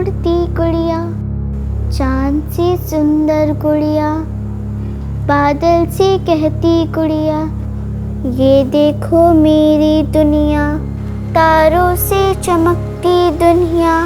उड़ती गुड़िया, चांद सी सुंदर गुड़िया, बादल से कहती गुड़िया, ये देखो मेरी दुनिया, तारों से चमकती दुनिया।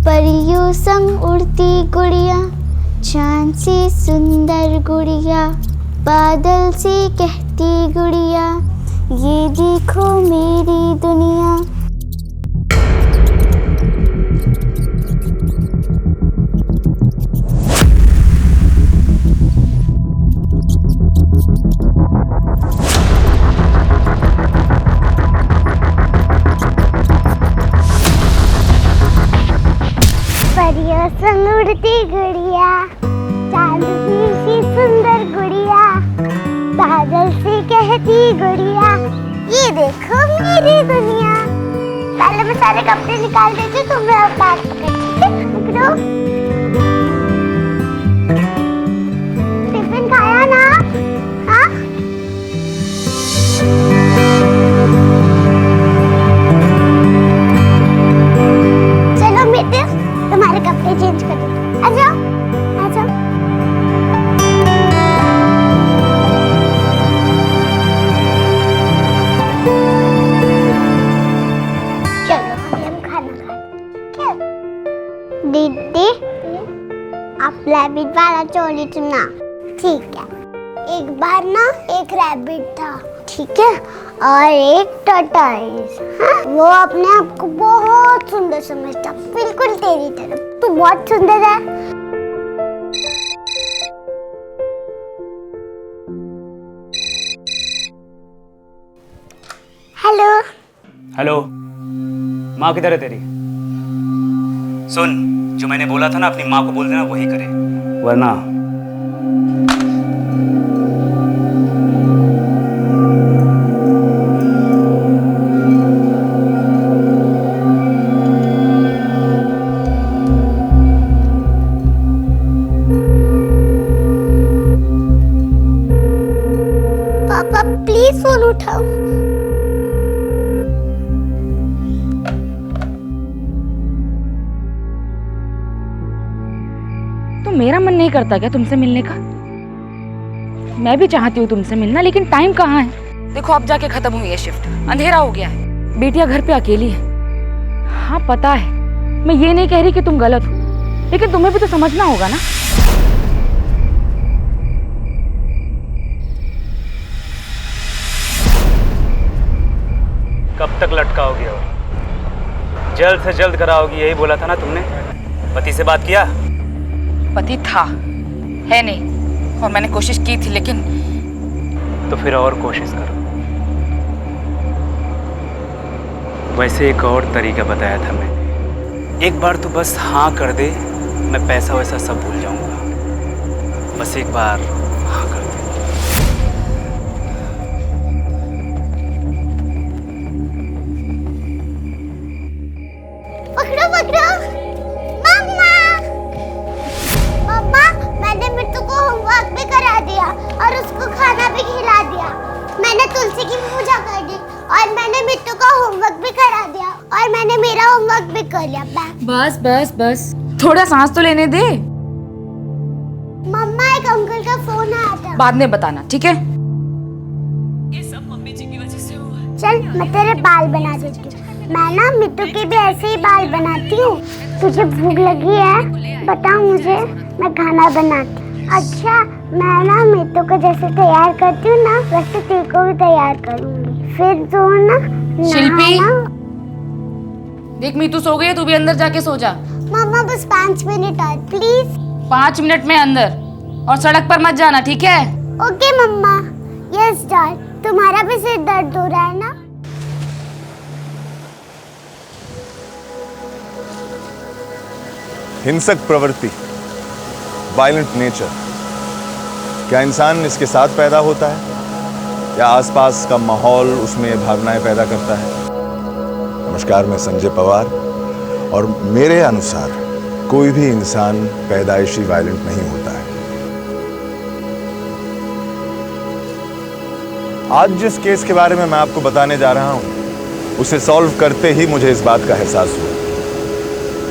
परियों संग उड़ती गुड़िया, चांद से सुंदर गुड़िया, बादल से कहती गुड़िया, ये देखो मेरी दुनिया। परियों संग उड़ती गुड़िया, चांद सी सुंदर गुड़िया, बादल से कहती गुड़िया, ये देखो मेरी दुनिया। पहले मैं सारे कपड़े निकाल देती हूँ, तुम मेरा बैग पकड़ो। टिफिन खाया ना? हाँ? चलो बेटे, तुम्हारे कपड़े चेंज कर दो। आ जाओ, आ जाओ। चलो अभी हम खाना खाते। दीदी, आप रैबिट वाला चोली सुना। ठीक है। एक बार ना एक रैबिट था, ठीक है, और एक टर्टल। हाँ? वो अपने आप को बहुत सुंदर समझता, बिल्कुल तेरी तरह। तू बहुत सुंदर है। हेलो। हेलो, माँ किधर है तेरी? सुन, जो मैंने बोला था ना अपनी माँ को बोल देना वही करे, वरना पापा प्लीज फोन उठाओ। तो मेरा मन नहीं करता क्या तुमसे मिलने का? मैं भी चाहती हूँ तुमसे मिलना, लेकिन टाइम कहाँ है? देखो अब जाके खत्म हुई है शिफ्ट, अंधेरा हो गया है, बेटिया घर पे अकेली है। हाँ पता है, मैं ये नहीं कह रही कि तुम गलत हो, लेकिन तुम्हें भी तो समझना होगा ना। कब तक लटकाओगी? और जल्द से जल्द कराओगी, यही बोला था ना तुमने। पति से बात किया? पति था, है नहीं, और मैंने कोशिश की थी, लेकिन तो फिर और कोशिश करो। वैसे एक और तरीका बताया था मैंने, एक बार तो बस हाँ कर दे, मैं पैसा वैसा सब भूल जाऊंगा। बस एक बार हाँ कर दे। पकड़ो पकड़ो। मम्मा, मम्मा, मैंने मिट्टू को होमवर्क भी करा दिया और उसको खाना भी खिला दिया। मैंने तुलसी की पूजा कर दी और मैंने मिट्टू का होमवर्क भी करा दिया और मैंने मेरा होमवर्क भी कर लिया। बस बस बस, थोड़ा सांस तो लेने दे। मम्मा, एक अंकल का फोन आया था। बाद में बताना, ठीक है? ये सब मम्मी जी की वजह से हुआ है। चल मैं तेरे बाल बना देती हूँ। मैं ना मिट्टू के भी ऐसे ही बाल बनाती हूँ। तुझे भूख लगी है? बता मुझे, मैं खाना बनाती हूँ। अच्छा, मैं ना मिट्टू को जैसे तैयार करती हूँ ना, वैसे तेरे को भी तैयार करूँगी। फिर तो ना शिल्पी, देख मीतू सो गई है, तू भी अंदर जाके सो जा। मम्मा बस 5 मिनट और प्लीज। 5 मिनट में अंदर, और सड़क पर मत जाना, ठीक है? ओके मम्मा। यस डॉल, तुम्हारा भी सिर दर्द हो रहा है ना? हिंसक प्रवृत्ति, वायलेंट नेचर, क्या इंसान इसके साथ पैदा होता है या आसपास का माहौल उसमें भावनाएं पैदा करता है? नमस्कार, मैं संजय पवार और मेरे अनुसार कोई भी इंसान पैदाइशी वायलेंट नहीं होता है। आज जिस केस के बारे में मैं आपको बताने जा रहा हूं उसे सॉल्व करते ही मुझे इस बात का एहसास हुआ।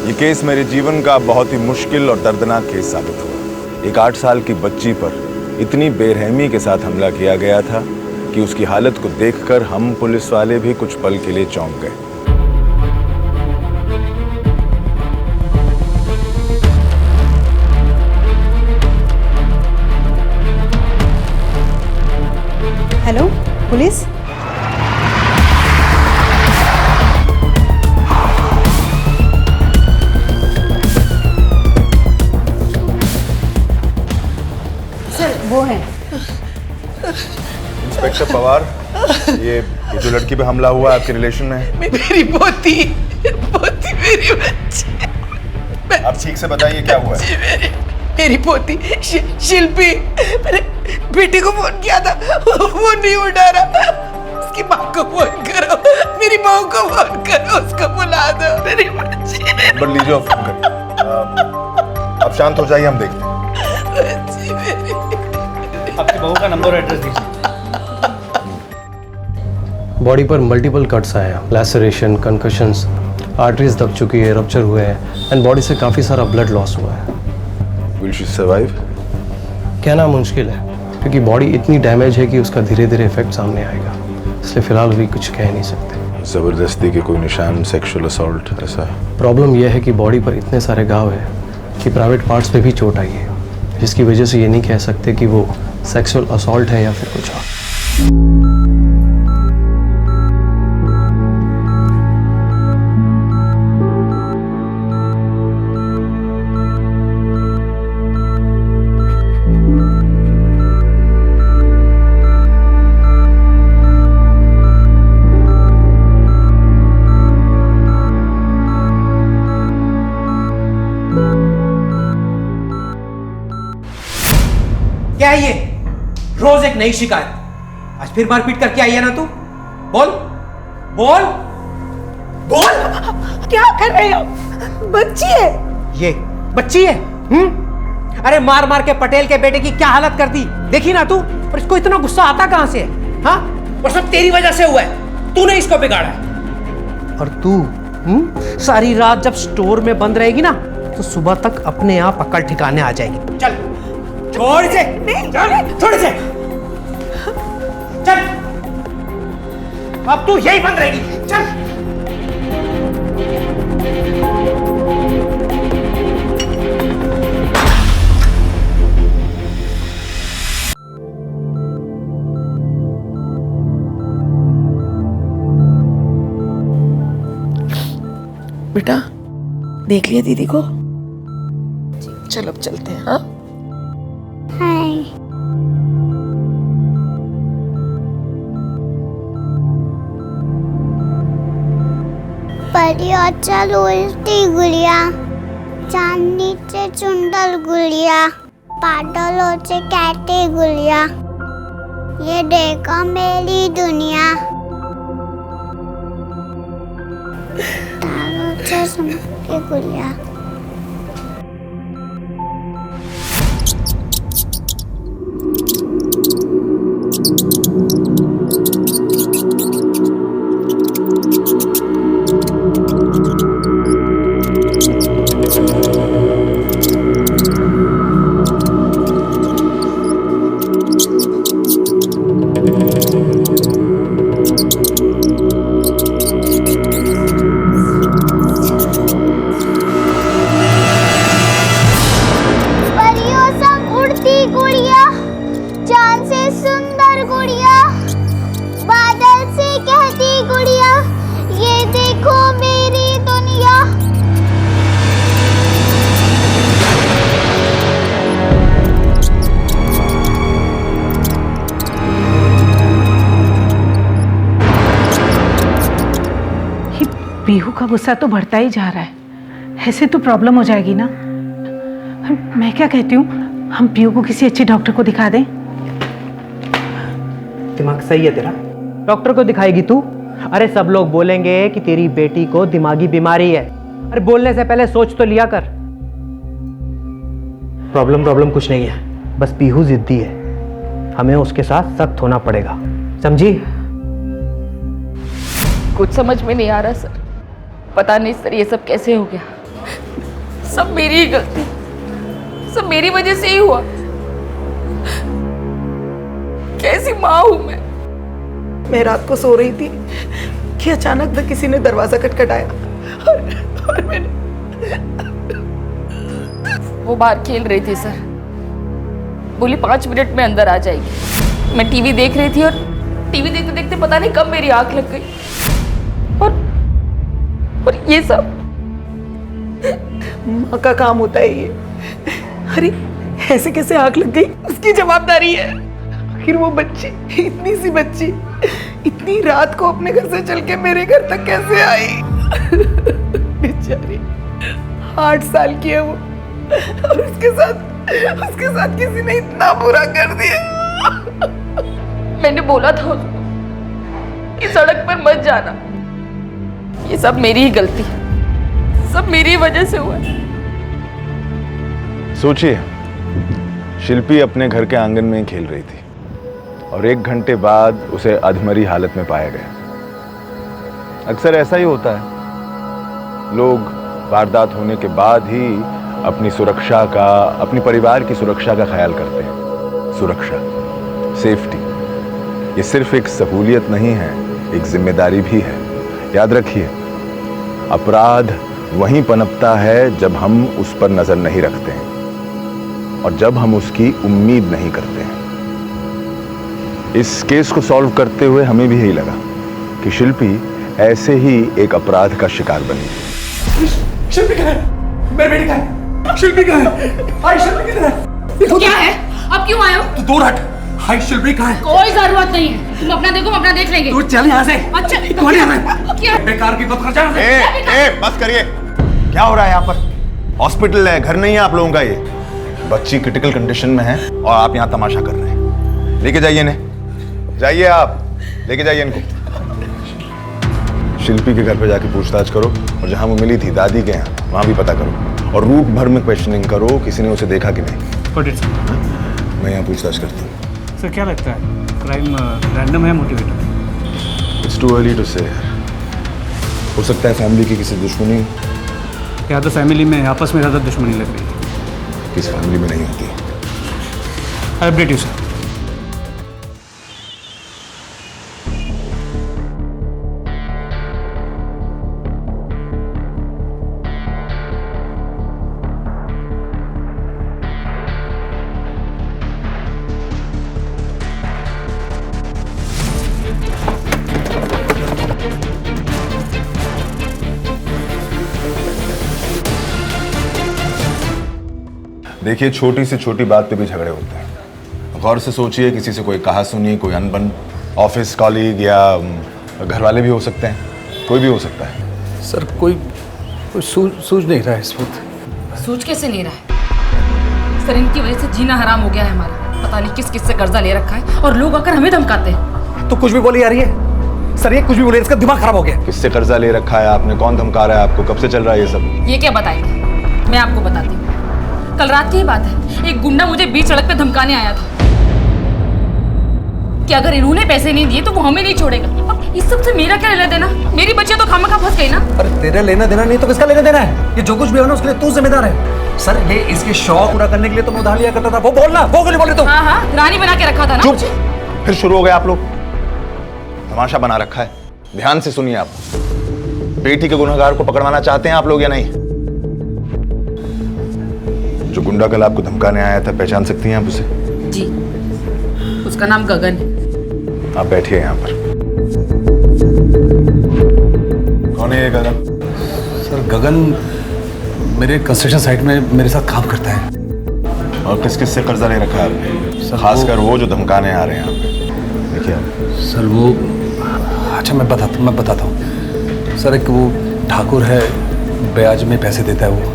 ये केस मेरे जीवन का बहुत ही मुश्किल और दर्दनाक केस साबित हुआ। एक 8 साल की बच्ची पर इतनी बेरहमी के साथ हमला किया गया था कि उसकी हालत को देखकर हम पुलिस वाले भी कुछ पल के लिए चौंक गए। Hello police. सर वो है इंस्पेक्टर पवार, ये जो लड़की पे हमला हुआ आपके रिलेशन में है? मेरी पोती मेरी बच्ची। आप ठीक से बताइए क्या हुआ है? मेरी पोती शिल्पी, मैंने बेटी को फोन किया था, वो नहीं उठा रहा। उसकी माँ को फोन करो, मेरी बहू को फोन करो, उसको बुला दो। मेरी बच्ची नंबर लीजिए और फोन करिए। आप शांत हो जाइए, हम देखते हैं। बच्ची मेरी। आपकी बहू का नंबर और एड्रेस दीजिए। बॉडी पर मल्टीपल कट्स आए हैं, लैसरेशन, कंकशंस, आर्टरीज दब चुकी है, रप्चर हुए हैं एंड बॉडी से काफ़ी सारा ब्लड लॉस हुआ है। Will she survive? कहना मुश्किल है क्योंकि बॉडी इतनी डैमेज है कि उसका धीरे धीरे इफेक्ट सामने आएगा, इसलिए फिलहाल भी कुछ कह नहीं सकते। जबरदस्ती के कोई निशान, सेक्सुअल असॉल्ट ऐसा? प्रॉब्लम यह है कि बॉडी पर इतने सारे घाव हैं कि प्राइवेट पार्ट्स पे भी चोट आई है, जिसकी वजह से ये नहीं कह सकते कि वो सेक्सुअल असॉल्ट है या फिर कुछ और। क्या है ये? रोज एक नई शिकायत। आज फिर मारपीट करके आई है ना तू? बोल बोल बोल। क्या कर रहे हो? बच्ची है ये बच्ची है? अरे मार मार के पटेल के बेटे की क्या हालत कर दी, देखी ना तू? और इसको इतना गुस्सा आता कहां से है? हाँ, और सब तेरी वजह से हुआ है, तूने इसको बिगाड़ा है। और तू सारी रात जब स्टोर में बंद रहेगी ना तो सुबह तक अपने आप अकल ठिकाने आ जाएगी। चल छोड़ से, छोड़ से, चल, अब तू यही बंद रहेगी। चल। बेटा, देख लिया दीदी को? चलो अब चलते हैं। हाँ हाय। परियाच्या उलटी गुड़िया, चांदनीचे चुंडल गुड़िया, पाडलोचे कैटे गुड़िया, ये देखो मेरी दुनिया। तारोचे चमके गुड़िया। पीहू का गुस्सा तो बढ़ता ही जा रहा है, ऐसे तो प्रॉब्लम हो जाएगी ना। मैं क्या कहती हूँ, हम पीयू को किसी अच्छे डॉक्टर को दिखा दें। दिमाग सही है तेरा? डॉक्टर को दिखाएगी तू? अरे सब लोग बोलेंगे कि तेरी बेटी को दिमागी बीमारी है। अरे बोलने से पहले सोच तो लिया कर। प्रॉब्लम कुछ नहीं है, बस पीहू जिद्दी है, हमें उसके साथ सख्त होना पड़ेगा, समझी? कुछ समझ में नहीं आ रहा सर, पता नहीं सर ये सब कैसे हो गया। सब मेरी ही गलती, सब मेरी वजह से ही हुआ। कैसी माँ हूं मैं रात को सो रही थी कि अचानक से किसी ने दरवाजा खटखटाया और मैंने वो बाहर खेल रही थी सर, बोली 5 मिनट में अंदर आ जाएगी। मैं टीवी देख रही थी और टीवी देखते देखते पता नहीं कब मेरी आंख लग गई और ये सब माँ का काम होता है ये। अरे ऐसे कैसे आंख लग गई, उसकी जवाबदारी है। आखिर वो बच्ची, इतनी सी बच्ची इतनी रात को अपने घर से चल के मेरे घर तक कैसे आई? बेचारी 8 साल की है वो, और उसके साथ किसी ने इतना बुरा कर दिया। मैंने बोला था उसको कि सड़क पर मत जाना। ये सब मेरी ही गलती है, सब मेरी ही वजह से हुआ है। सोचिए, शिल्पी अपने घर के आंगन में ही खेल रही थी और 1 घंटे बाद उसे अधमरी हालत में पाया गया। अक्सर ऐसा ही होता है, लोग वारदात होने के बाद ही अपनी सुरक्षा का, अपनी परिवार की सुरक्षा का ख्याल करते हैं। सुरक्षा, सेफ्टी, ये सिर्फ एक सहूलियत नहीं है, एक जिम्मेदारी भी है। याद रखिए, अपराध वहीं पनपता है जब हम उस पर नजर नहीं रखते हैं और जब हम उसकी उम्मीद नहीं करते हैं। इस केस को सॉल्व करते हुए हमें भी यही लगा कि शिल्पी ऐसे ही एक अपराध का शिकार बनी। शिल्पी कहाँ है? मेरे बेटे कहाँ है? शिल्पी कहाँ है? हाय शिल्पी किधर है? क्या है? अब क्यों आए हो? तू दूर हट। हाय शिल्पी कहाँ है? कोई जरूरत नहीं है, तुम अपना देखो, हम अपना देख लेंगे। तू चल यहाँ से। अच्छा कौन है? क्या? बेकार की बात कर जा। बस करिए। क्या हो रहा है यहाँ पर? हॉस्पिटल है, घर नहीं है आप लोगों का। ये बच्ची क्रिटिकल कंडीशन में है और आप यहाँ तमाशा कर रहे हैं। लेके जाइए इन्हें, जाइए आप, लेके जाइए इनको। शिल्पी के घर पे जाके पूछताछ करो और जहाँ वो मिली थी दादी के यहाँ, वहाँ भी पता करो और रूट भर में क्वेश्चनिंग करो, किसी ने उसे देखा कि नहीं। मैं यहाँ पूछताछ करता हूँ। सर क्या लगता है, क्राइम रैंडम है motivated? It's too early to say. हो सकता है फैमिली की किसी दुश्मनी, या तो फैमिली में आपस में ज़्यादा दुश्मनी लग रही है। किस फैमिली में नहीं होती। I update you sir. देखिए, छोटी से छोटी बात पे भी झगड़े होते हैं। गौर से सोचिए, किसी से कोई कहा सुनी, कोई अनबन, ऑफिस कॉलीग या घर वाले भी हो सकते हैं, कोई भी हो सकता है। सर कोई सूझ नहीं रहा है इस वक्त। सोच कैसे नहीं रहा है सर? इनकी वजह से जीना हराम हो गया है हमारा। पता नहीं किस किस से कर्जा ले रखा है और लोग आकर हमें धमकाते हैं। तो कुछ भी बोली जा रही है सर, ये कुछ भी बोले, इसका दिमाग खराब हो गया। किससे कर्जा ले रखा है आपने? कौन धमका रहा है आपको? कब से चल रहा है ये सब? ये क्या बताएंगे, मैं आपको बताती हूँ। कल रात की ही बात है, एक गुंडा मुझे बीच सड़क पे धमकाने आया था कि अगर इन्होंने पैसे नहीं दिए तो वो हमें नहीं छोड़ेगा। अब इस सब से मेरा क्या लेना देना? मेरी बच्चियां तो खामखा फंस गई ना। अरे तेरा लेना देना नहीं तो किसका लेना देना है? ये जो कुछ भी हो ना उसके लिए तू जिम्मेदार है। सर ये इसके शौक पूरा करने के लिए तुम उधार लिया करता था। वो बोलना, वो क्यों बोल रहे तुम? हाँ, रानी बना के रखा था ना। चुप! फिर शुरू हो गए आप लोग। तमाशा बना रखा है। ध्यान से सुनिए, आप बेटी के गुनहगार को पकड़वाना चाहते हैं आप लोग या नहीं? जो गुंडा कल आपको धमकाने आया था, पहचान सकती हैं आप उसे? जी, उसका नाम गगन है। आप बैठिए यहाँ पर। कौन है ये गगन? सर गगन मेरे कंस्ट्रक्शन साइट में मेरे साथ काम करता है। और किस किस से कर्जा ले रखा है आपने? खासकर वो जो धमकाने आ रहे हैं यहाँ पे। देखिए आप। सर वो, अच्छा मैं बताता हूँ सर। एक वो ठाकुर है, ब्याज में पैसे देता है वो।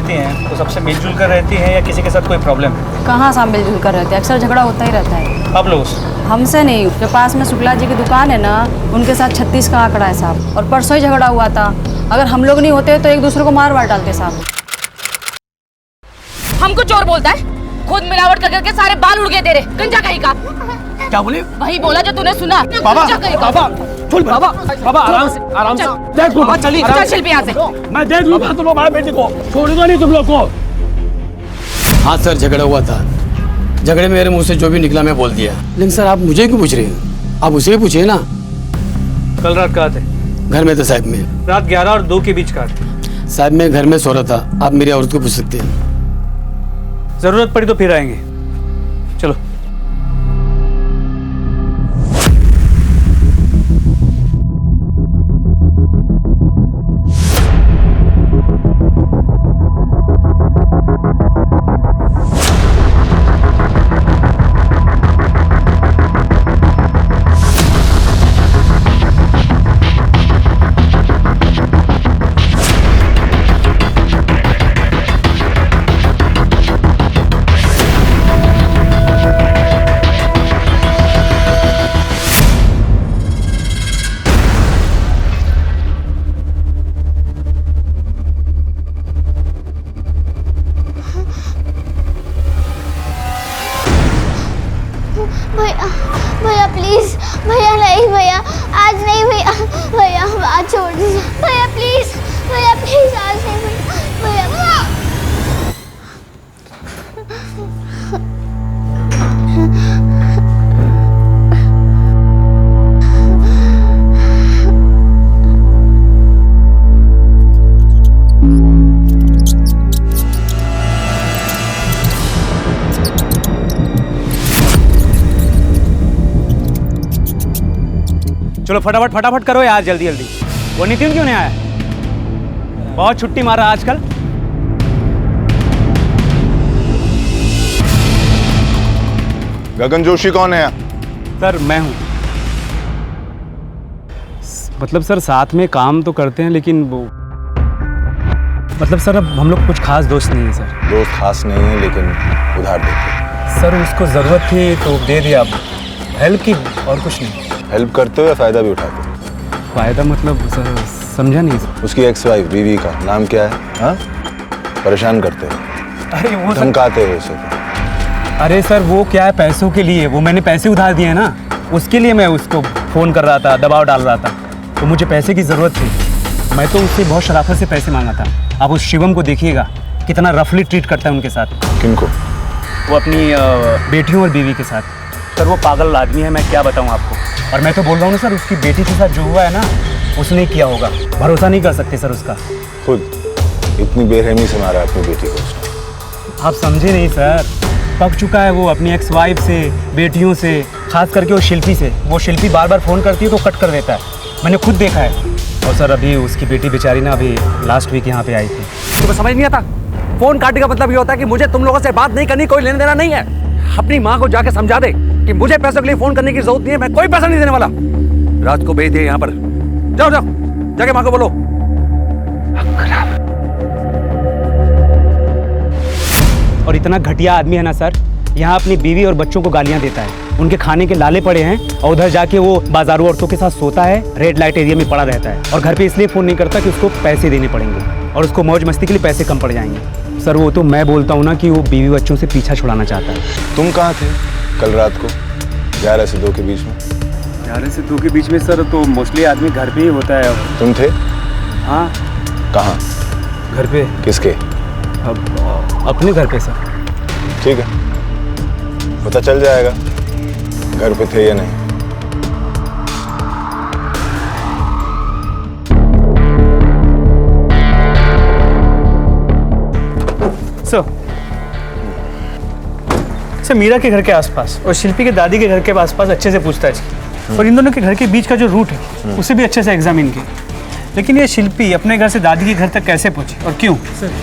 रहती हैं तो सबसे मिलजुल कर रहती हैं या किसी के साथ कोई प्रॉब्लम है? कहाँ साहब मिलजुल कर रहते हैं, अक्सर झगड़ा होता ही रहता है। आप लोग हमसे नहीं, उसके पास में शुक्ला जी की दुकान है ना, उनके साथ 36 का आंकड़ा है साहब, और परसों ही झगड़ा हुआ था। अगर हम लोग नहीं होते तो एक दूसरे को मार डालते साहब। हमको चोर बोलता है, खुद मिलावट कर करके सारे बाल उड़ गए तेरे। गंजा कहीं का। क्या बोले? वही बोला जो तूने सुना। बाबा, गंजा कहीं का। बाबा, बाबा, बाबा आराम से, आराम से। देख लो, चलिए। चल शिल्पी यहाँ से। मैं देख लूंगा तुम लोग हमारे बेटे को, छोड़ूंगा नहीं तुम लोग को। हाँ सर, झगड़ा हुआ था। झगड़े में मेरे मुंह से जो भी निकला मैं बोल दिया। लेकिन सर आप मुझे क्यों पूछ रहे हैं? आप उसे पूछिए ना। कल रात कहाँ थे? घर में था साहब में। रात 11 और 2 के बीच कहाँ थे? साहब मैं घर में सो रहा था। आप मेरी औरत को पूछ सकते हैं। जरूरत पड़ी तो फिर आएंगे। चलो। भैया प्लीज, भैया नहीं, भैया आज नहीं, भैया भैया आज छोड़ दीजिए भैया प्लीज, भैया प्लीज आज नहीं भैया, भैया। चलो फटाफट फटाफट करो यार, जल्दी जल्दी। वो नितिन क्यों नहीं आया? बहुत छुट्टी मारा आजकल। गगन जोशी कौन है? सर मैं हूँ। मतलब सर साथ में काम तो करते हैं लेकिन वो मतलब सर अब हम लोग कुछ खास दोस्त नहीं है सर। दोस्त खास नहीं है लेकिन उधार देते। सर उसको ज़रूरत थी तो दे दिया, हेल्प की और कुछ नहीं। हेल्प करते हो या फायदा भी उठाते हो? फायदा मतलब सर समझा नहीं सर। उसकी एक्स वाइफ बीवी का नाम क्या है? हाँ, परेशान करते हो, अरे वो धमकाते हो उसे। अरे सर वो क्या है, पैसों के लिए। वो मैंने पैसे उधार दिए ना, उसके लिए मैं उसको फ़ोन कर रहा था, दबाव डाल रहा था। तो मुझे पैसे की ज़रूरत थी, मैं तो उससे बहुत शराफत से पैसे मांगा था। आप उस शिवम को देखिएगा कितना रफली ट्रीट करता है उनके साथ। किनको? वो अपनी बेटियों और बीवी के साथ। सर वो पागल आदमी है, मैं क्या बताऊँ आपको। और मैं तो बोल रहा हूँ ना सर, उसकी बेटी के साथ जो हुआ है ना, उसने किया होगा। भरोसा नहीं कर सकते सर उसका। खुद इतनी बेरहमी से मारा अपनी बेटी को उसने। आप समझे नहीं सर, पक चुका है वो अपनी एक्स वाइफ से, बेटियों से, खास करके वो शिल्पी से। वो शिल्पी बार बार फ़ोन करती है तो कट कर देता है, मैंने खुद देखा है। और सर अभी उसकी बेटी बेचारी ना अभी लास्ट वीक यहाँ पे आई थी। तुम्हें समझ नहीं आता? फोन काटने का मतलब ये होता है कि मुझे तुम लोगों से बात नहीं करनी, कोई लेना देना नहीं है। अपनी माँ को जाके समझा दे कि मुझे पैसों के लिए फोन करने की जरूरत नहीं है, मैं कोई पैसा नहीं देने वाला। रात को भेज दिए यहाँ पर। जाओ जाओ जाके माँ को बोलो। और इतना घटिया आदमी है ना सर, यहाँ अपनी बीवी और बच्चों को गालियाँ देता है। उनके खाने के लाले पड़े हैं और उधर जाके वो बाजारू औरतों के साथ सोता है, रेड लाइट एरिया में पड़ा रहता है। और घर पे इसलिए फ़ोन नहीं करता कि उसको पैसे देने पड़ेंगे और उसको मौज मस्ती के लिए पैसे कम पड़ जाएंगे। सर वो तो मैं बोलता हूँ ना कि वो बीवी बच्चों से पीछा छुड़ाना चाहता है। तुम कहाँ थे कल रात को 11 से 2 के बीच में? 11 से 2 के बीच में सर तो मोस्टली आदमी घर पे ही होता है। तुम थे? हाँ। कहाँ? घर पे। किसके? अब अपने घर पे सर। ठीक है, पता चल जाएगा घर पे थे या नहीं। सर मीरा के घर के आसपास और शिल्पी के दादी के घर के आसपास अच्छे से पूछताछ की और इन दोनों के घर के बीच का जो रूट है उसे भी अच्छे से एग्जामिन किया। लेकिन ये शिल्पी अपने घर से दादी के घर तक कैसे पहुंची और क्यों,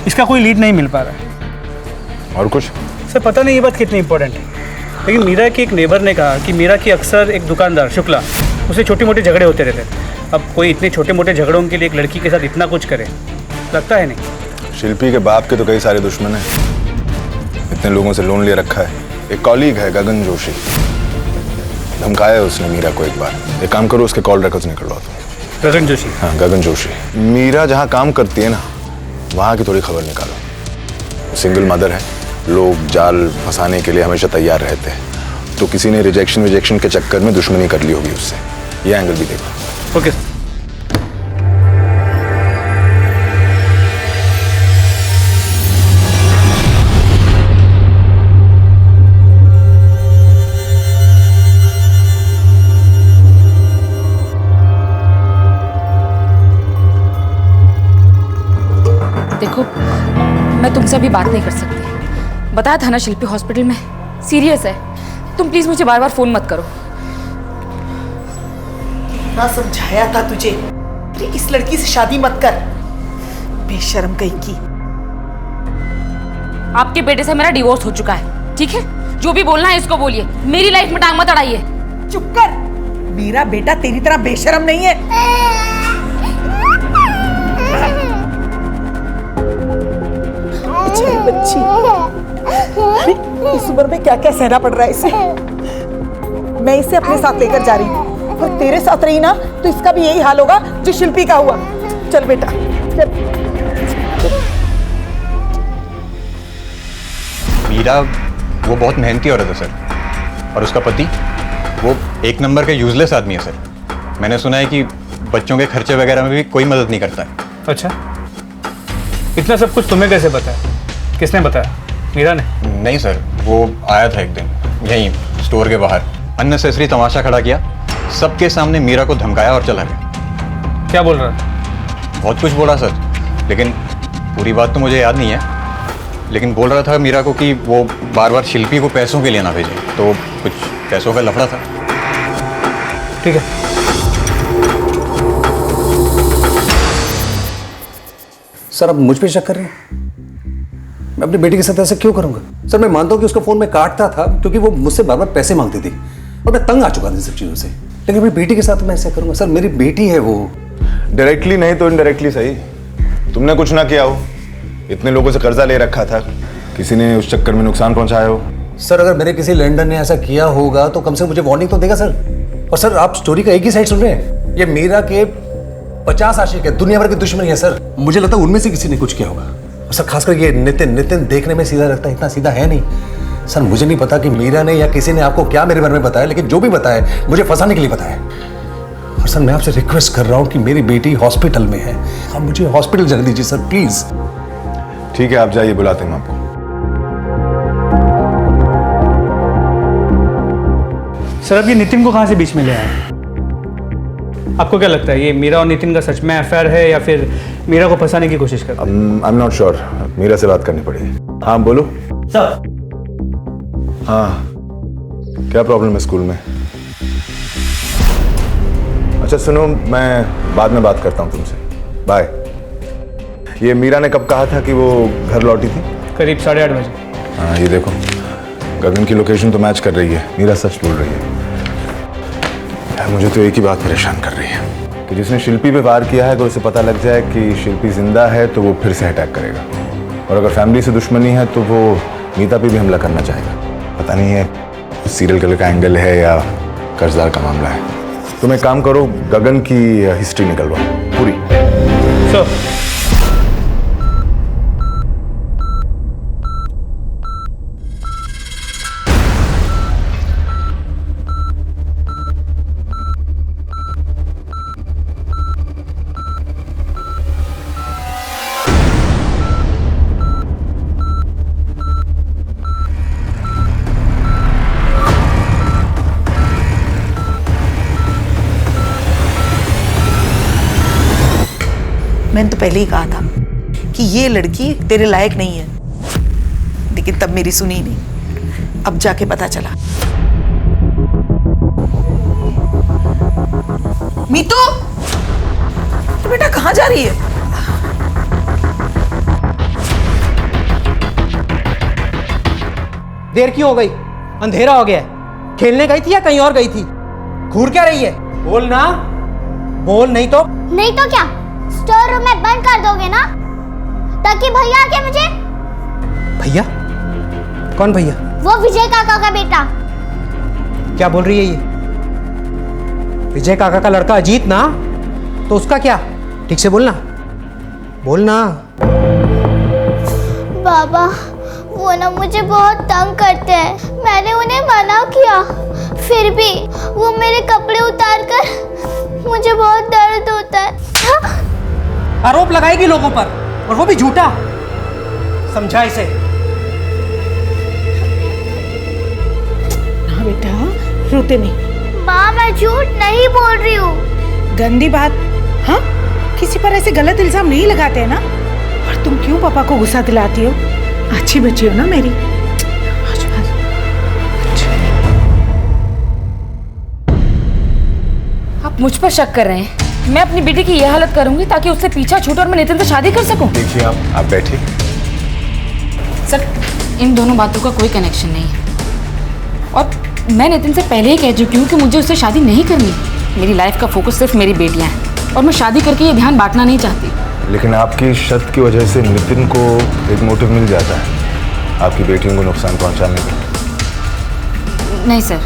इसका कोई लीड नहीं मिल पा रहा है। और कुछ? सर पता नहीं ये बात कितनी इंपॉर्टेंट है, लेकिन मीरा के एक नेबर ने कहा कि मीरा की अक्सर एक दुकानदार शुक्ला, उससे छोटे मोटे झगड़े होते रहते हैं। अब कोई इतने छोटे मोटे झगड़ों के लिए एक लड़की के साथ इतना कुछ करे, लगता है नहीं। शिल्पी के बाप के तो कई सारे दुश्मन हैं। इतने लोगों से लोन ले रखा है। एक कॉलीग है गगन जोशी, धमकाया है उसने मीरा को एक बार। एक काम करो, उसके कॉल रिकॉर्ड्स निकलवाओ तुम। गगन जोशी? हाँ, गगन जोशी। मीरा जहाँ काम करती है ना, वहाँ की थोड़ी खबर निकालो। सिंगल मदर है, लोग जाल फंसाने के लिए हमेशा तैयार रहते हैं, तो किसी ने रिजेक्शन के चक्कर में दुश्मनी कर ली होगी उससे। ये एंगल भी देखो। ओके। देखो, मैं तुमसे अभी बात नहीं कर सकती। बताया था ना, शिल्पी हॉस्पिटल में सीरियस है। तुम प्लीज मुझे बार बार फोन मत करो। ना समझाया था तुझे कि इस लड़की से शादी मत कर, बेशर्म कहीं की। आपके बेटे से मेरा डिवोर्स हो चुका है, ठीक है? जो भी बोलना है इसको बोलिए, मेरी लाइफ में टांग मत अड़ाइए। चुप कर। मेरा बेटा तेरी तरह बेशर्म नहीं है। बच्ची, इस उम्र में क्या क्या सहना पड़ रहा है इसे। मैं इसे अपने साथ लेकर जा रही हूँ, और तेरे साथ रही ना तो इसका भी यही हाल होगा जो शिल्पी का हुआ। चल बेटा चल। मीरा वो बहुत मेहनती औरत है सर, और उसका पति वो एक नंबर का यूजलेस आदमी है सर। मैंने सुना है कि बच्चों के खर्चे वगैरह में भी कोई मदद नहीं करता है। अच्छा, इतना सब कुछ तुम्हें कैसे पता है? किसने बताया? मीरा ने? नहीं सर, वो आया था एक दिन यहीं स्टोर के बाहर, अननेसेसरी तमाशा खड़ा किया, सबके सामने मीरा को धमकाया और चला गया। क्या बोल रहा था? बहुत कुछ बोला सर, लेकिन पूरी बात तो मुझे याद नहीं है। लेकिन बोल रहा था मीरा को कि वो बार बार शिल्पी को पैसों के लिए ना भेजे, तो कुछ पैसों का लफड़ा था। ठीक है। सर आप मुझ पे शक कर रहे हैं? मैं अपनी बेटी के साथ ऐसा क्यों करूंगा? सर मैं मानता हूं कि उसका फोन में काटता था क्योंकि वो मुझसे बार बार पैसे मांगती थी, और मैं तंग आ चुका था इन सब चीजों से। लेकिन अपनी बेटी के साथ मैं ऐसा करूंगा? सर मेरी बेटी है वो। डायरेक्टली नहीं तो इनडायरेक्टली सही। तुमने कुछ ना किया हो, इतने लोगों से कर्जा ले रखा था, किसी ने उस चक्कर में नुकसान पहुंचाया हो। सर अगर मेरे किसी लेंडर ने ऐसा किया होगा तो कम से कम मुझे वार्निंग तो देगा सर। और सर आप स्टोरी का एक ही साइड सुन रहे हैं। ये मीरा के 50 आशिक है, दुनिया भर के दुश्मन है सर। मुझे लगता है उनमें से किसी ने कुछ किया होगा। सर खासकर ये नितिन देखने में सीधा लगता है, इतना सीधा है नहीं। सर मुझे नहीं पता कि मीरा ने या किसी ने आपको क्या मेरे बारे में बताया, लेकिन जो भी बताया मुझे फंसाने के लिए बताया। और सर मैं आपसे रिक्वेस्ट कर रहा हूं कि मेरी बेटी हॉस्पिटल में है, आप मुझे हॉस्पिटल जाने दीजिए सर प्लीज। ठीक है, आप जाइए, बुलाते हैं आपको। सर अब ये नितिन को कहाँ से बीच में ले आए? आपको क्या लगता है ये मीरा और नितिन का सच में अफेयर है या फिर मीरा को फंसाने की कोशिश कर रहे हैं? I am not sure, Meera से बात करनी पड़ेगी। हाँ बोलो सर। हाँ, क्या प्रॉब्लम है स्कूल में? अच्छा सुनो, मैं बाद में बात करता हूँ तुमसे, बाय। ये मीरा ने कब कहा था कि वो घर लौटी थी? करीब 8:30 बजे। हाँ ये देखो, गगन की लोकेशन तो मैच कर रही है, मीरा सच बोल रही है। मुझे तो एक ही बात परेशान कर रही है कि जिसने शिल्पी पे वार किया है, अगर उसे पता लग जाए कि शिल्पी जिंदा है तो वो फिर से अटैक करेगा, और अगर फैमिली से दुश्मनी है तो वो मीता पे भी हमला करना चाहेगा। पता नहीं है सीरियल किलर का एंगल है या कर्जदार का मामला है। तुम एक काम करो, गगन की हिस्ट्री निकलवाओ पूरी। सर मैंने तो पहले ही कहा था कि ये लड़की तेरे लायक नहीं है, लेकिन तब मेरी सुनी नहीं। अब जाके पता चला। मीतू, तो बेटा कहाँ जा रही है? देर क्यों हो गई? अंधेरा हो गया है। खेलने गई थी या कहीं और गई थी? घूर क्या रही है? बोल ना, बोल। नहीं तो क्या स्टोर रूम में बंद कर दोगे ना? ताकि भैया आके मुझे। भैया? कौन भैया? वो विजय काका का बेटा। क्या बोल रही है ये? विजय काका का लड़का अजीत ना? तो उसका क्या? ठीक से बोलना, बोलना। बाबा वो ना मुझे बहुत तंग करते हैं। मैंने उन्हें मना किया, फिर भी वो मेरे कपड़े उतार कर मुझे बहुत दर्द होता है। आरोप लगाएगी लोगों पर, और वो भी झूठा। समझा इसे। हाँ बेटा, रोते नहीं। माँ मैं झूठ नहीं बोल रही हूँ। गंदी बात। हाँ, किसी पर ऐसे गलत इल्जाम नहीं लगाते हैं ना। और तुम क्यों पापा को गुस्सा दिलाती हो? अच्छी बच्ची हो ना मेरी। आप मुझ पर शक कर रहे हैं? मैं अपनी बेटी की यह हालत करूंगी ताकि उससे पीछा छूटे और मैं नितिन से शादी कर सकूं? देखिए आप बैठिए। सर, इन दोनों बातों का कोई कनेक्शन नहीं है। और मैं नितिन से पहले ही कह चुकी हूँ कि मुझे उससे शादी नहीं करनी। मेरी लाइफ का फोकस सिर्फ मेरी बेटियां हैं और मैं शादी करके ये ध्यान बांटना नहीं चाहती। लेकिन आपकी शर्त की वजह से नितिन को एक मोटिव मिल जाता है आपकी बेटियों को नुकसान पहुंचाने का। नहीं सर,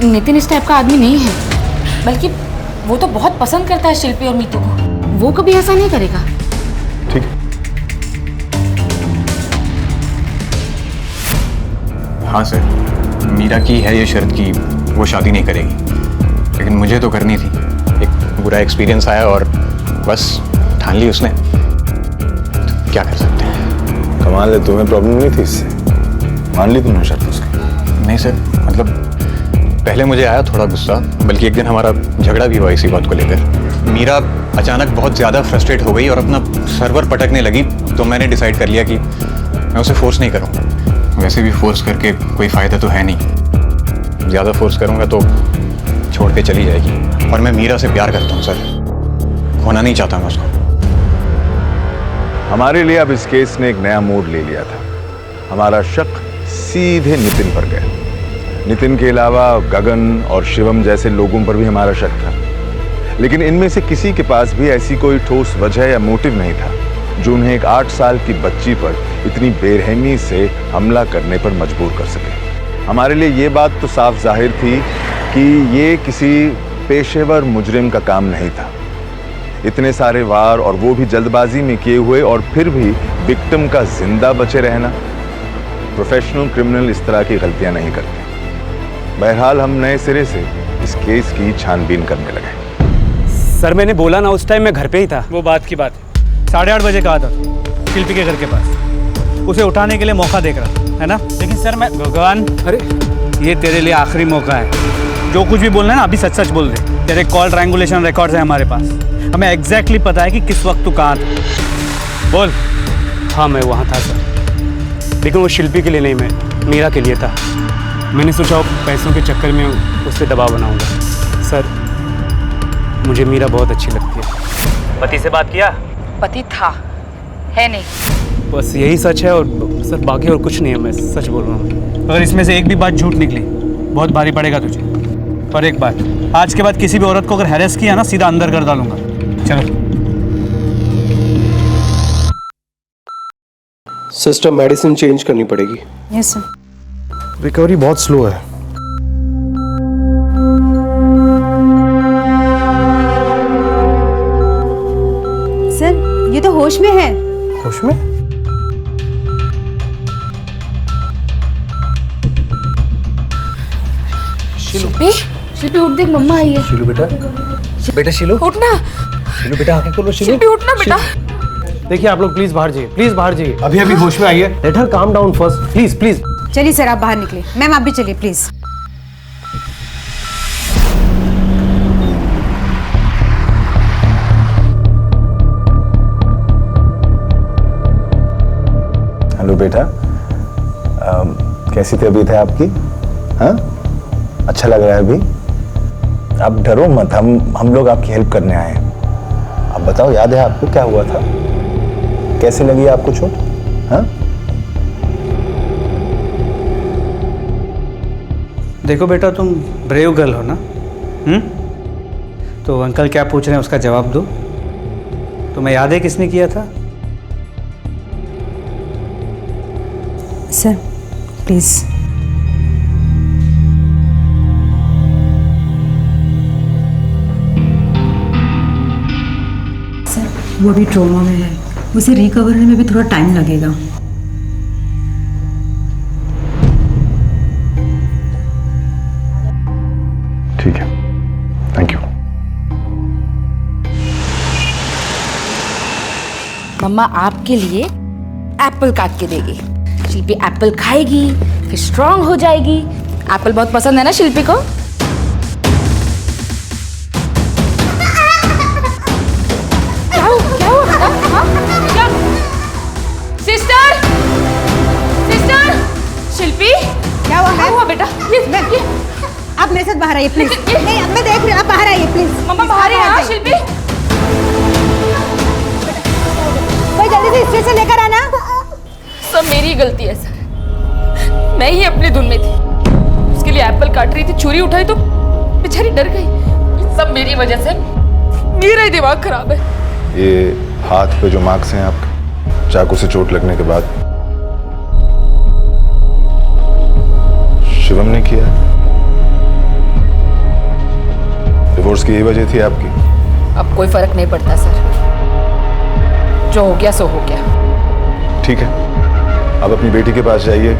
नितिन इस टाइप का आदमी नहीं है। बल्कि वो तो बहुत पसंद करता है शिल्पी और मीतू को। वो कभी ऐसा नहीं करेगा। ठीक है। हाँ सर, मीरा की है ये शर्त कि वो शादी नहीं करेगी, लेकिन मुझे तो करनी थी। एक बुरा एक्सपीरियंस आया और बस ठान ली उसने। तो क्या कर सकते हैं। कमाल है, तुम्हें प्रॉब्लम नहीं थी इससे? मान ली तुमने शर्त उसकी? नहीं सर, मतलब पहले मुझे आया थोड़ा गुस्सा, बल्कि एक दिन हमारा झगड़ा भी हुआ इसी बात को लेकर। मीरा अचानक बहुत ज़्यादा फ्रस्ट्रेट हो गई और अपना सर्वर पटकने लगी। तो मैंने डिसाइड कर लिया कि मैं उसे फोर्स नहीं करूँगा। वैसे भी फोर्स करके कोई फ़ायदा तो है नहीं। ज़्यादा फोर्स करूँगा तो छोड़ के चली जाएगी। और मैं मीरा से प्यार करता हूँ सर, खोना नहीं चाहता मैं उसको। हमारे लिए अब इस केस ने एक नया मोड़ ले लिया था। हमारा शक सीधे नितिन पर गया। नितिन के अलावा गगन और शिवम जैसे लोगों पर भी हमारा शक था, लेकिन इनमें से किसी के पास भी ऐसी कोई ठोस वजह या मोटिव नहीं था जो उन्हें एक 8 साल की बच्ची पर इतनी बेरहमी से हमला करने पर मजबूर कर सके। हमारे लिए ये बात तो साफ जाहिर थी कि ये किसी पेशेवर मुजरिम का काम नहीं था। इतने सारे वार और वो भी जल्दबाजी में किए हुए, और फिर भी विक्टिम का जिंदा बचे रहना। प्रोफेशनल क्रिमिनल इस तरह की गलतियां नहीं करते। बहरहाल हम नए सिरे से इस केस की छानबीन करने लगे। सर मैंने बोला ना, उस टाइम मैं घर पे ही था। वो बात की बात है। 8:30 बजे कहा था शिल्पी के घर के पास। उसे उठाने के लिए मौका देख रहा है ना। लेकिन सर मैं भगवान, अरे ये तेरे लिए आखिरी मौका है। जो कुछ भी बोलना है ना अभी सच सच बोल दे। तेरे कॉल ट्रायंगुलेशन रिकॉर्ड्स हैं हमारे पास। हमें एग्जैक्टली पता है कि किस वक्त तू कहाँ था। बोल। हाँ मैं वहाँ था सर, लेकिन वो शिल्पी के लिए नहीं, मैं मीरा के लिए था। मैंने सोचा पैसों के चक्कर में उस पर दबाव बनाऊंगा। सर मुझे मीरा बहुत अच्छी लगती है। पति से बात किया? पति था, है नहीं। बस यही सच है, और सर बाकी और कुछ नहीं है। मैं सच बोल रहा हूँ। अगर इसमें से एक भी बात झूठ निकली बहुत भारी पड़ेगा तुझे। और एक बात, आज के बाद किसी भी औरत को अगर हैरेस किया ना, सीधा अंदर कर डालूंगा। चलो। सिस्टर मेडिसिन चेंज करनी पड़ेगी। Yes sir. रिकवरी बहुत स्लो है। सर ये तो होश में है। होश में? शिल्पी, शिल्पी उठ, देख मम्मा आई है। शिलू बेटा, बेटा शिलू, उठना। शिलू बेटा आंखें खोलो। शिलू, शिल्पी उठना बेटा। देखिए आप लोग प्लीज बाहर जाइए, प्लीज बाहर जाइए। अभी अभी होश में आई है। Let her calm down first, please please. चलिए सर आप बाहर निकलिए। मैम आप भी चलिए प्लीज। हेलो बेटा, कैसी तबीयत है आपकी? हाँ, अच्छा लग रहा है अभी? आप डरो मत, हम लोग आपकी हेल्प करने आए हैं। आप बताओ, याद है आपको क्या हुआ था? कैसे लगी आपको चोट? हाँ? देखो बेटा, तुम ब्रेव गर्ल हो ना। तो अंकल क्या पूछ रहे हैं उसका जवाब दो। तुम्हें याद है किसने किया था? Sir please. सर वो अभी ट्रॉमा में है, उसे रिकवर होने में भी थोड़ा टाइम लगेगा। ठीक है, थैंक यू। मम्मा आपके लिए एप्पल काट के देगी। शिल्पी एप्पल खाएगी, फिर स्ट्रांग हो जाएगी। एप्पल बहुत पसंद है ना शिल्पी को? क्या हुआ बेटा? हाँ? क्या? सिस्टर, सिस्टर, शिल्पी क्या हुआ बेटा? ये आप मेरे साथ बाहर आइए प्लीज। नहीं अब मैं देख रही हूँ, आप बाहर आइए प्लीज। मम्मा बाहर है। हाँ शिल्पी, कोई जल्दी से स्टेशन लेकर आना। सब मेरी गलती है सर, मैं ही अपनी धुन में थी। उसके लिए एप्पल काट रही थी, छुरी उठाई तो बेचारी डर गई। सब मेरी वजह से, मेरा ही दिमाग खराब है। ये हाथ पे जो मार्क्स हैं आपके चाकू से चोट लगने के बाद, शिवम ने किया? डिवोर्स की यही वजह थी आपकी? अब कोई फर्क नहीं पड़ता सर, जो हो गया सो हो गया। ठीक है, अब अपनी बेटी के पास जाइए,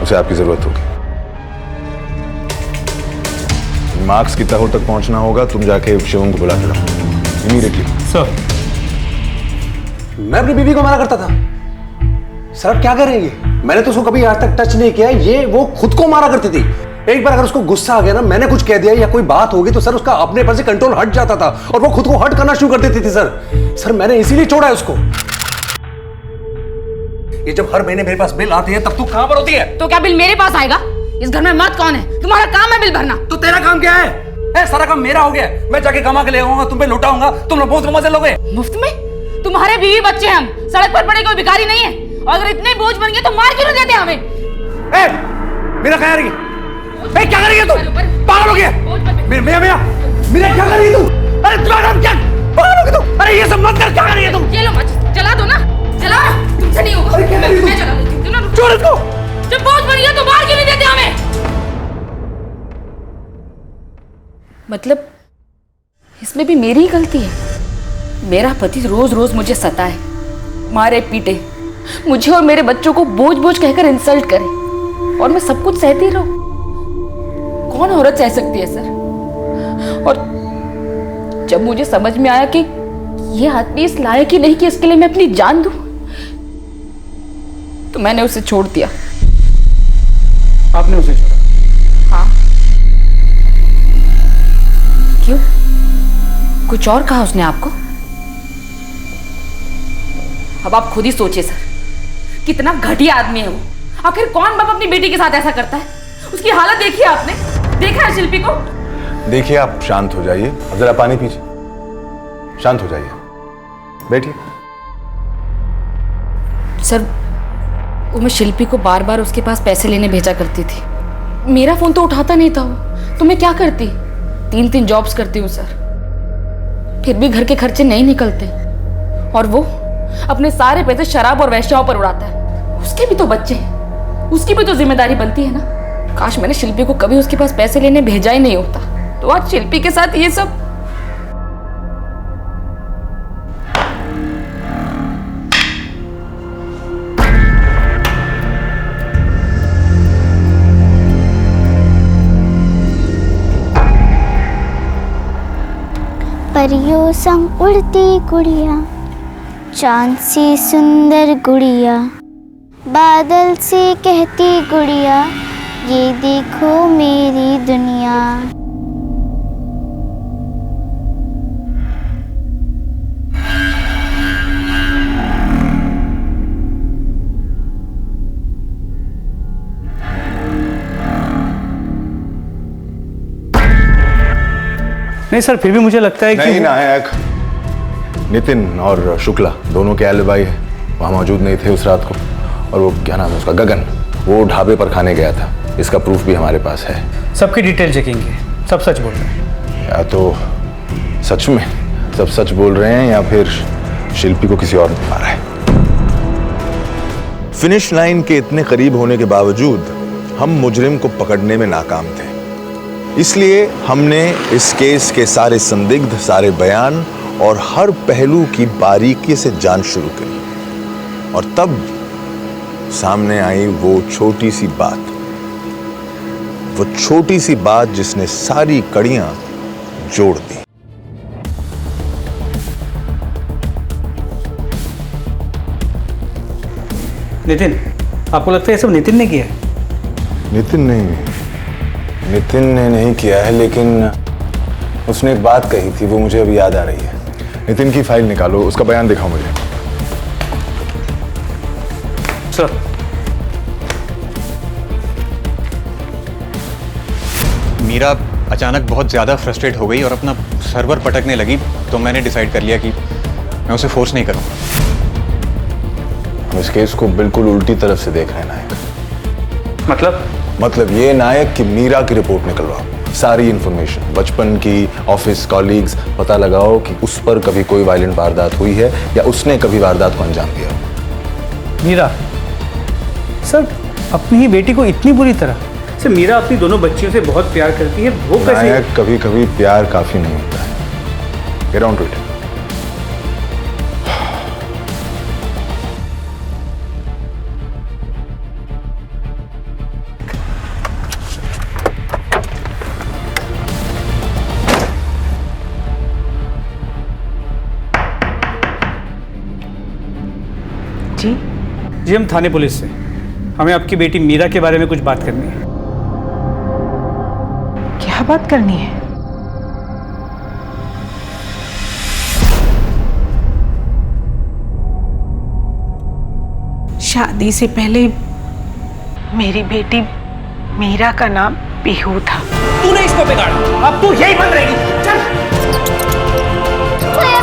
उसे आपकी जरूरत होगी। मार्क्स की तहों तक पहुंचना होगा, तुम जाके शिवम को बुला के लाओ इमीडिएटली। सर मैं अपनी बीवी को मना करता था। सर आप क्या करेंगे? मैंने तो उसको कभी आज तक टच नहीं किया, ये वो खुद को मारा करती थी। एक बार अगर उसको गुस्सा आ गया ना, मैंने कुछ कह दिया या कोई बात होगी तो सर उसका अपने पर से कंट्रोल हट जाता था और वो खुद को हट करना शुरू कर देती थी। सर मैंने इसीलिए छोड़ा है उसको। ये जब हर महीने मेरे पास बिल आते हैं तब तू कहां पर होती है? तो क्या बिल मेरे पास आएगा? इस घर में मर्द कौन है? तुम्हारा काम है बिल भरना। तो तेरा काम क्या है? सारा काम मेरा हो गया। मैं जाके कमा के ले आऊंगा, तुम पे लौटाऊंगा, तुम लोग बहुत मजे लोगे। मुफ्त में? तुम्हारे बीवी बच्चे हम सड़क पर पड़े कोई भिखारी नहीं है। और अगर इतने बोझ बन गए तो मार क्यों नहीं देते हमें? मेरा क्या करेगी? क्या करेगी तू? पागल हो गया? मियां मेरा क्या करेगी तू? अरे तुम्हारा नाम क्या? पागल हो गई तू? अरे ये सब मत कर, क्या करेगी तू? ये लो मत चला दो ना, चला, तुमसे नहीं होगा। मैं चला देती हूँ। छोड़ इसको। जब बोझ बन गया तो मार क्यों नहीं देते हमें? मतलब इसमें भी मेरी ही गलती है। मेरा पति रोज रोज मुझे सताए, मारे पीटे, मुझे और मेरे बच्चों को बोझ बोझ कहकर इंसल्ट करे, और मैं सब कुछ सहती रहूं। कौन औरत सह सकती है सर? और जब मुझे समझ में आया कि ये आदमी इस लायक ही नहीं कि इसके लिए मैं अपनी जान दूं, तो मैंने उसे छोड़ दिया। आपने उसे छोड़ा? हाँ। क्यों? कुछ और कहा उसने आपको? अब आप खुद ही सोचिए सर, कितना घटिया आदमी है वो। आखिर कौन बाप अपनी बेटी के साथ ऐसा करता है? उसकी हालत देखी आपने? देखा है शिल्पी को? देखिए आप शांत हो जाइए, अब जरा पानी पीजिए, शांत हो जाइए, बैठिए। सर वो मैं शिल्पी को बार बार उसके पास पैसे लेने भेजा करती थी। मेरा फोन तो उठाता नहीं था वो, तो मैं क्या करती? 3 जॉब्स करती हूँ सर, फिर भी घर के खर्चे नहीं निकलते। और वो अपने सारे पैसे शराब और वैश्याओं पर उड़ाता है। उसके भी तो बच्चे हैं, उसकी भी तो जिम्मेदारी बनती है ना। काश मैंने शिल्पी को कभी उसके पास पैसे लेने भेजा ही नहीं होता, तो आज शिल्पी के साथ ये सब। परियों संग उड़ती गुड़िया, चांद सी सुंदर गुड़िया, बादल से कहती गुड़िया, ये देखो मेरी दुनिया। नहीं सर, फिर भी मुझे लगता है कि नहीं नायक, नितिन और शुक्ला दोनों के एलिबाई है, वहाँ मौजूद नहीं थे उस रात को। और वो क्या नाम है उसका, गगन, वो ढाबे पर खाने गया था। इसका प्रूफ भी हमारे पास है। सबकी डिटेल चेकिंग है, सब सच बोल रहे हैं। या तो सच में सब सच बोल रहे हैं या फिर शिल्पी को किसी और ने मारा है। फिनिश लाइन के इतने करीब होने के बावजूद हम मुजरिम को पकड़ने में नाकाम थे। इसलिए हमने इस केस के सारे संदिग्ध, सारे बयान और हर पहलू की बारीकी से जांच शुरू करी। और तब सामने आई वो छोटी सी बात जिसने सारी कड़ियां जोड़ दी। नितिन, आपको लगता है ये सब नितिन ने किया है? नितिन ने नहीं किया है, लेकिन उसने एक बात कही थी, वो मुझे अभी याद आ रही है। नितिन की फाइल निकालो, उसका बयान दिखाओ मुझे। सर, मीरा अचानक बहुत ज़्यादा फ्रस्ट्रेट हो गई और अपना सर्वर पटकने लगी, तो मैंने डिसाइड कर लिया कि मैं उसे फोर्स नहीं करूँगा। हम इस केस को बिल्कुल उल्टी तरफ से देख रहे हैं नायक। मतलब ये नायक कि मीरा की रिपोर्ट निकलवाओ, सारी इंफॉर्मेशन, बचपन की, ऑफिस, कॉलीग्स, पता लगाओ कि उस पर कभी कोई वायलेंट वारदात हुई है या उसने कभी वारदात को अंजाम दिया। मीरा, सर अपनी ही बेटी को इतनी बुरी तरह से? मीरा अपनी दोनों बच्चियों से बहुत प्यार करती है, वो कैसे? नायक, कभी कभी प्यार काफी नहीं होता है। Get on to it. जी, हम थाने पुलिस से। हमें आपकी बेटी मीरा के बारे में कुछ बात करनी है। क्या बात करनी है? शादी से पहले मेरी बेटी मीरा का नाम पीहू था। तूने इसको बिगाड़ा, अब तू यही बंद रहेगी। चल।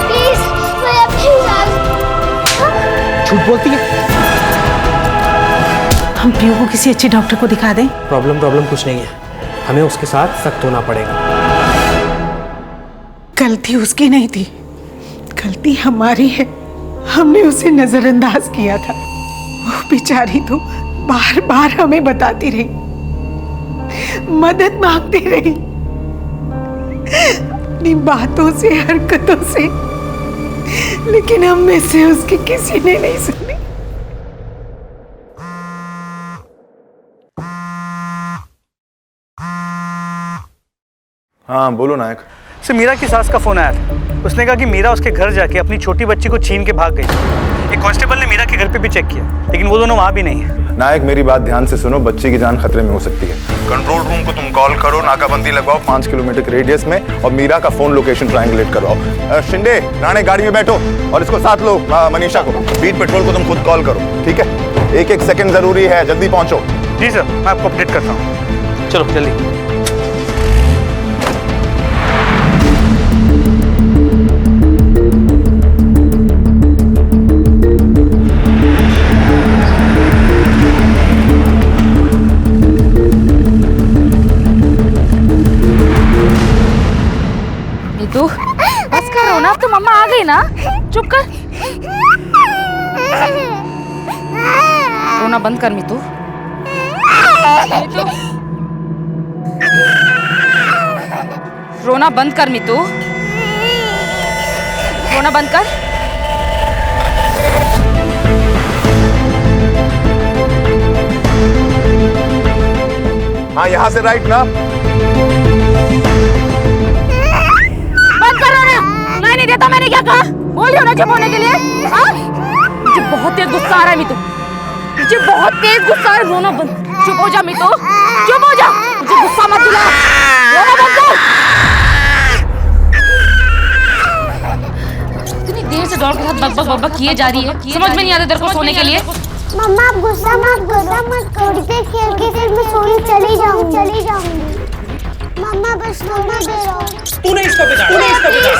प्लीज झूठ बोलती है। हम पीहू को किसी अच्छे डॉक्टर को दिखा दें। प्रॉब्लम कुछ नहीं है, हमें उसके साथ सख्त होना पड़ेगा। गलती उसकी नहीं थी, गलती हमारी है। हमने उसे नजरअंदाज किया था। वो बेचारी तो बार बार हमें बताती रही, मदद मांगती रही, अपनी बातों से, हरकतों से, लेकिन हम में से उसकी किसी ने नहीं सुनी। हाँ बोलो नायक। सर, मीरा की सास का फोन आया था। उसने कहा कि मीरा उसके घर जाके अपनी छोटी बच्ची को छीन के भाग गई। एक कांस्टेबल ने मीरा के घर पे भी चेक किया, लेकिन वो दोनों वहाँ भी नहीं है। नायक, मेरी बात ध्यान से सुनो, बच्ची की जान खतरे में हो सकती है। कंट्रोल रूम को तुम कॉल करो, नाकाबंदी लगवाओ 5 किलोमीटर के रेडियस में, और मीरा का फोन लोकेशन ट्रायंगुलेट करवाओ। शिंदे, राणे, गाड़ी में बैठो और इसको साथ लो, मनीषा को। बीट पेट्रोल को तुम खुद कॉल करो, ठीक है? एक सेकंड जरूरी है, जल्दी पहुंचो। जी सर, मैं आपको अपडेट करता हूँ। चलो जल्दी। नीतू, बस करो ना, अब तो मम्मा आ गई ना, चुप कर। रोना बंद कर मीतू। मीतू, रोना बंद कर मीतू, रोना बंद कर। हाँ, यहाँ से राइट ना। बंद करो ना। मैं नहीं देता, मैंने क्या कहा? बोल रही हो ना चुप होने के लिए? हाँ? मुझे बहुत तेज गुस्सा आ रहा है मीतू, मुझे बहुत तेज गुस्सा आ रहा है। रोना बंद, चुप हो जा मीतू, चुप हो जा, मुझे गुस्सा मत दिला, रोना बंद कर। इतनी देर से डॉल के साथ बकबक किए जा रही है, समझ में नहीं आता तेरे को सोने के लिए? मम्मा आप गुस्सा मत थोड़ी देर खेल के फिर मैं सोने चली जाऊंगी। मम्मा बस मम्मा दे रहा हूँ। तूने इसको बिगाड़ा,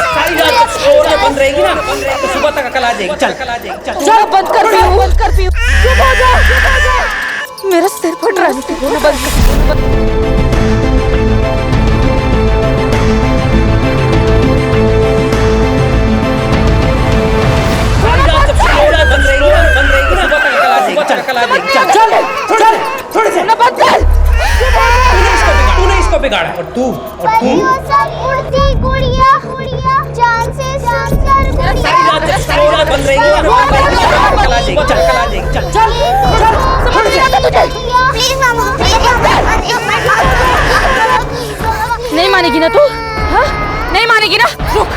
सारी रात स्टोर में बंद रहेगी ना, तो सुबह तक अकल आ जाएगी। चल बंद कर पी, चुप हो जा। मेरा सिर फट रहा है, रोना बंद कर। सारी रात स्टोर बंद रहेगी ना, सुबह तक अकल आ जाएगी। चल मानेगी ना तू? हाँ? नहीं मानेगी ना? रुक।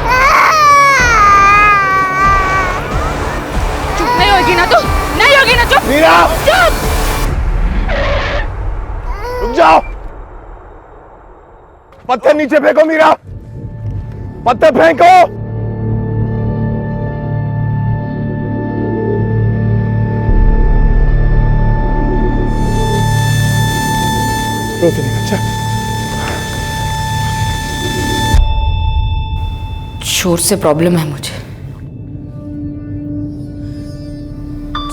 चुप नहीं होगी ना तू? नहीं होगी ना चुप? मीरा! चुप! रुक जाओ। पत्थर नीचे फेंको मीरा, पत्थर फेंको। रोते नहीं, अच्छा? शोर से प्रॉब्लम है मुझे।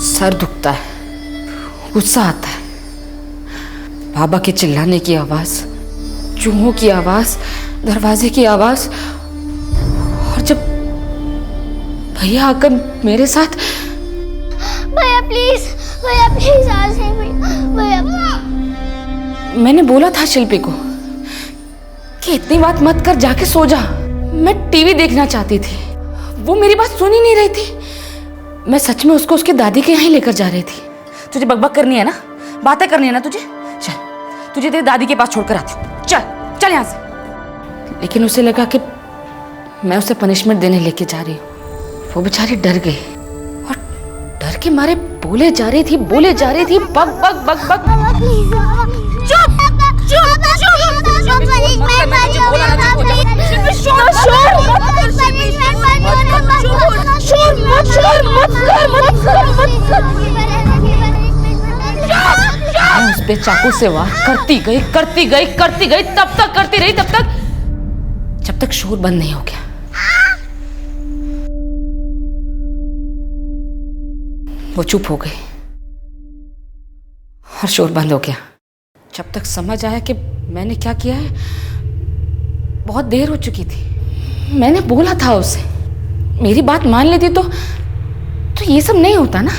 सर दुखता है, गुस्सा आता है, बाबा के चिल्लाने की आवाज, चूहों की आवाज, दरवाजे की आवाज, और जब भैया आकर मेरे साथ। भैया प्लीज आ जाए भैया। मैंने बोला था शिल्पी को कि इतनी बात मत कर, जाके सो जा। मैं टीवी देखना चाहती थी, वो मेरी बात सुन ही नहीं रही थी। मैं सच में उसको उसकी दादी के यहाँ ही लेकर जा रही थी। तुझे बकबक करनी है ना, बातें करनी है ना तुझे? चल, तुझे तेरी दादी के पास छोड़कर आती हूँ। चल चल यहाँ से। लेकिन उसे लगा कि मैं उसे पनिशमेंट देने लेके जा रही हूँ। वो बेचारी डर गई और डर के मारे बोले जा रही थी, बक बक बक बक। चुप चुप मैं उस पे चाकू से वार करती गई, तब तक करती रही, जब तक शोर बंद नहीं हो गया। वो चुप हो गई और शोर बंद हो गया। जब तक समझ आया कि मैंने क्या किया है, बहुत देर हो चुकी थी। मैंने बोला था उसे, मेरी बात मान लेती तो ये सब नहीं होता ना।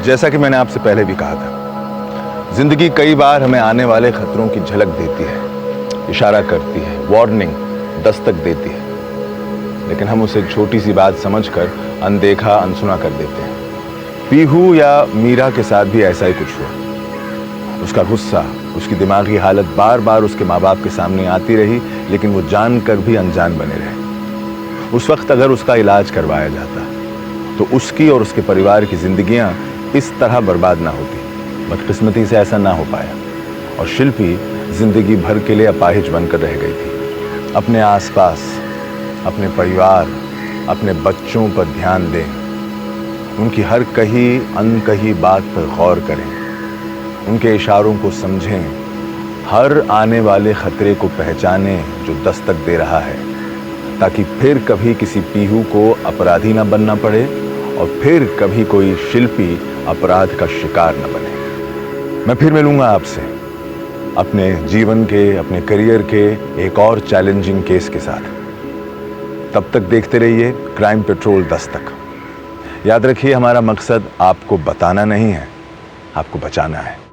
जैसा कि मैंने आपसे पहले भी कहा था, जिंदगी कई बार हमें आने वाले खतरों की झलक देती है, इशारा करती है, वार्निंग, दस्तक देती है, लेकिन हम उसे एक छोटी सी बात समझकर अनदेखा, अनसुना कर देते हैं। पीहू या मीरा के साथ भी ऐसा ही कुछ हुआ। उसका गुस्सा, उसकी दिमागी हालत बार बार उसके माँ बाप के सामने आती रही, लेकिन वो जानकर भी अनजान बने रहे। उस वक्त अगर उसका इलाज करवाया जाता तो उसकी और उसके परिवार की जिंदगियां इस तरह बर्बाद ना होती। बदकिस्मती से ऐसा ना हो पाया और शिल्पी जिंदगी भर के लिए अपाहिज बनकर रह गई थी। अपने आसपास, अपने परिवार, अपने बच्चों पर ध्यान दें, उनकी हर कही अनकही बात पर गौर करें, उनके इशारों को समझें, हर आने वाले खतरे को पहचानें जो दस्तक दे रहा है, ताकि फिर कभी किसी पीहू को अपराधी ना बनना पड़े और फिर कभी कोई शिल्पी अपराध का शिकार न बने। मैं फिर मिलूंगा आपसे अपने जीवन के, अपने करियर के एक और चैलेंजिंग केस के साथ। तब तक देखते रहिए क्राइम पेट्रोल दस्तक। याद रखिए, हमारा मकसद आपको बताना नहीं है, आपको बचाना है।